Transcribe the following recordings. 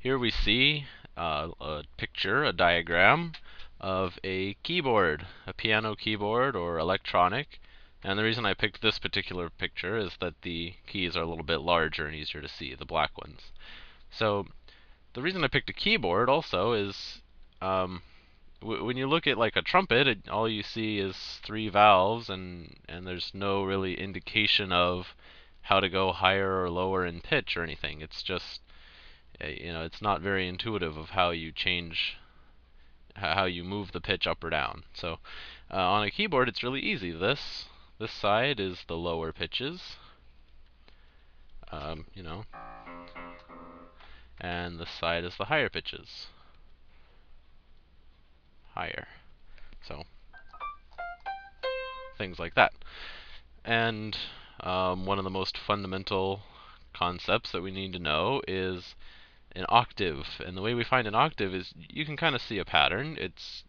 Here we see a picture, a diagram of a keyboard, a piano keyboard or electronic. And the reason I picked this particular picture is that the keys are a little bit larger and easier to see, the black ones. So the reason I picked a keyboard also is when you look at like a trumpet, all you see is three valves, and there's no really indication of how to go higher or lower in pitch or anything. It's just it's not very intuitive of how you change, how you move the pitch up or down. So on a keyboard, it's really easy. This side is the lower pitches, um, you know, and this side is the higher pitches, higher. So things like that. And one of the most fundamental concepts that we need to know is an octave. And the way we find an octave is you can kind of see a pattern. It's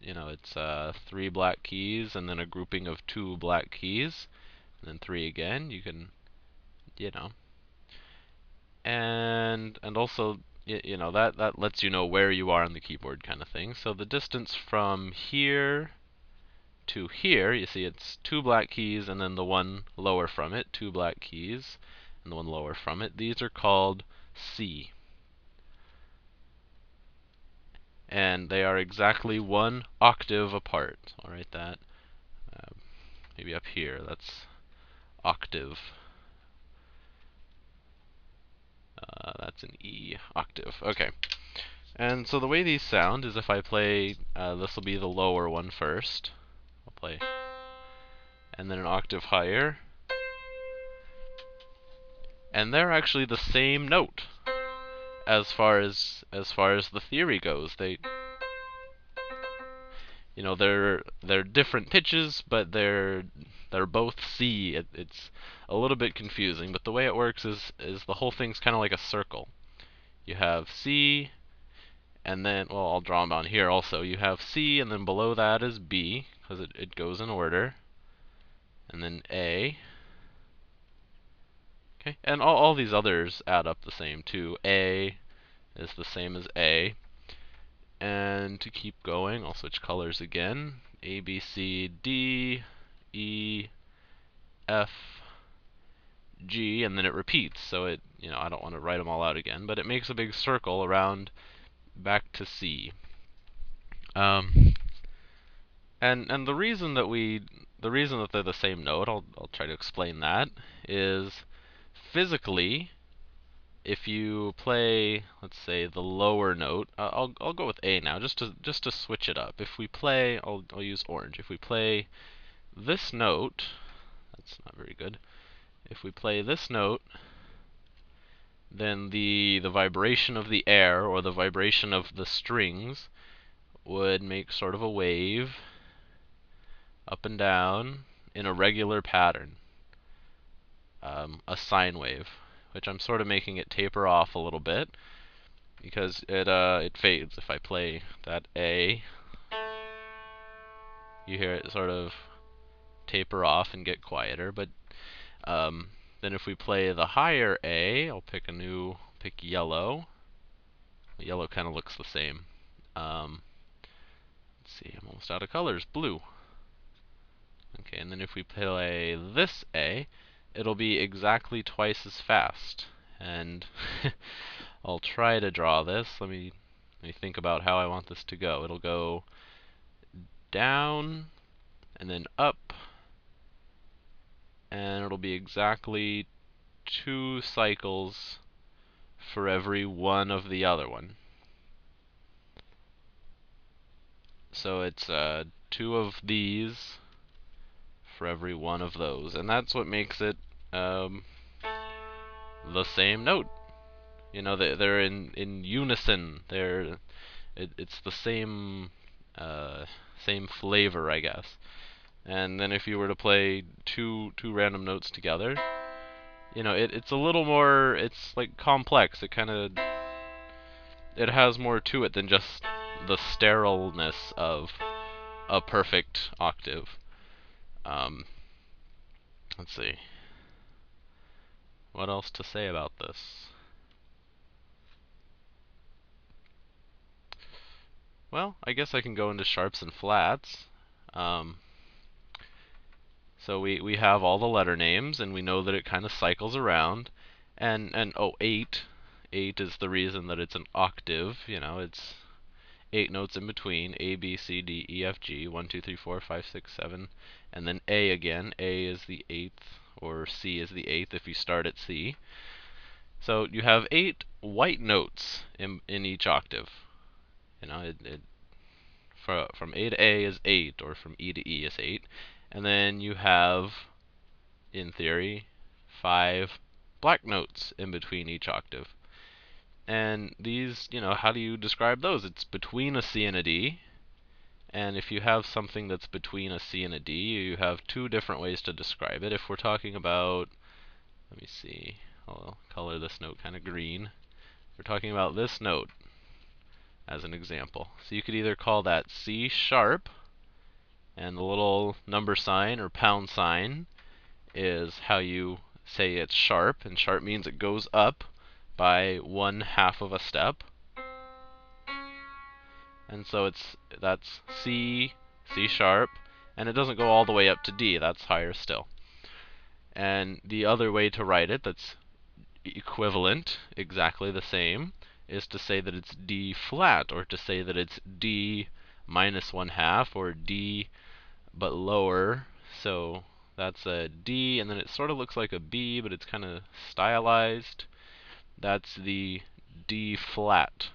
three black keys and then a grouping of two black keys, and then three again. You can, you know, and also that lets you know where you are on the keyboard kind of thing. So the distance from here to here, you see it's two black keys and then the one lower from it, two black keys and the one lower from it. These are called C. And they are exactly one octave apart. So I'll write that maybe up here. That's octave. That's an E octave. Okay. And so the way these sound is if I play, this will be the lower one first. I'll play, and then an octave higher. And they're actually the same note as far as the theory goes. They're different pitches, but they're both C. It's a little bit confusing, but the way it works is the whole thing's kind of like a circle. You have C, and then, well, I'll draw them on here also. You have C, and then below that is B, because it goes in order, and then A. Okay, and all these others add up the same too. A is the same as A. And to keep going, I'll switch colors again. A, B, C, D, E, F, G, and then it repeats. So I don't want to write them all out again, but it makes a big circle around back to C. And the reason that they're the same note, I'll try to explain that, is physically, if you play, let's say, the lower note, I'll go with A now, just to switch it up. If we play, I'll use orange. If we play this note, that's not very good. If we play this note, then the vibration of the air or the vibration of the strings would make sort of a wave up and down in a regular pattern, a sine wave, which I'm sort of making it taper off a little bit because it fades. If I play that A, you hear it sort of taper off and get quieter. But then if we play the higher A, I'll pick yellow. Yellow kind of looks the same. Let's see, I'm almost out of colors. Blue. Okay, and then if we play this A, it'll be exactly twice as fast. And I'll try to draw this. Let me think about how I want this to go. It'll go down and then up, and it'll be exactly 2 cycles for every one of the other one. So it's 2 of these for every one of those, and that's what makes it the same note. They're in unison. It's the same same flavor, I guess. And then if you were to play two random notes together, it's a little more, it's like complex. It has more to it than just the sterileness of a perfect octave. Let's see. What else to say about this? Well, I guess I can go into sharps and flats. So we have all the letter names, and we know that it kind of cycles around. And oh, 8. 8 is the reason that it's an octave. You know, it's 8 notes in between: A, B, C, D, E, F, G, 1, 2, 3, 4, 5, 6, 7, and then A again. A is the 8th, or C is the 8th if you start at C. So you have 8 white notes in each octave. You know, from A to A is 8, or from E to E is 8. And then you have, in theory, 5 black notes in between each octave. And these, you know, how do you describe those? It's between a C and a D. And if you have something that's between a C and a D, you have two different ways to describe it. If we're talking about, let me see, I'll color this note kind of green. We're talking about this note as an example. So you could either call that C sharp, and the little number sign or pound sign is how you say it's sharp, and sharp means it goes up by 1/2 of a step. And so that's C, C sharp, and it doesn't go all the way up to D. That's higher still. And the other way to write it that's equivalent, exactly the same, is to say that it's D flat, or to say that it's D minus 1/2, or D but lower. So that's a D, and then it sort of looks like a B, but it's kind of stylized. That's the D flat.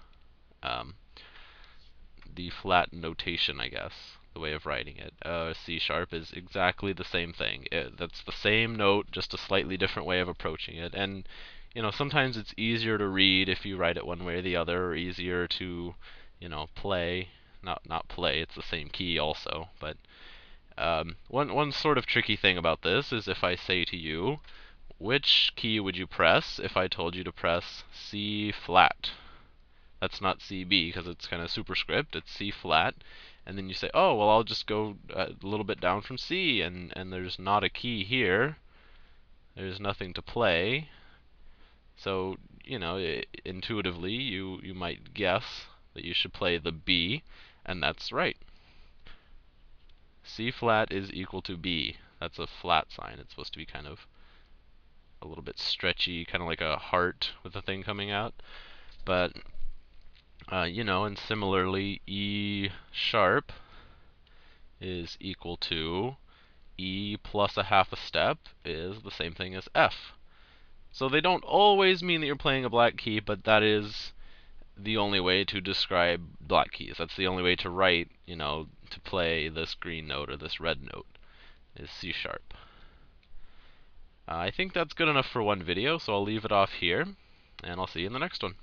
The flat notation, I guess, the way of writing it. C sharp is exactly the same thing. That's the same note, just a slightly different way of approaching it. And you know, sometimes it's easier to read if you write it one way or the other, or easier to, you know, play. Not play. It's the same key also. But one sort of tricky thing about this is if I say to you, which key would you press if I told you to press C flat? That's not CB because it's kind of superscript. It's C flat. And then you say, oh, well, I'll just go a little bit down from C, and there's not a key here. There's nothing to play. So, you know, intuitively, you might guess that you should play the B, and that's right. C flat is equal to B. That's a flat sign. It's supposed to be kind of a little bit stretchy, kind of like a heart with a thing coming out. But you know, and similarly, E sharp is equal to E plus 1/2 a step is the same thing as F. So they don't always mean that you're playing a black key, but that is the only way to describe black keys. That's the only way to write, you know, to play this green note or this red note, is C sharp. I think that's good enough for one video, so I'll leave it off here, and I'll see you in the next one.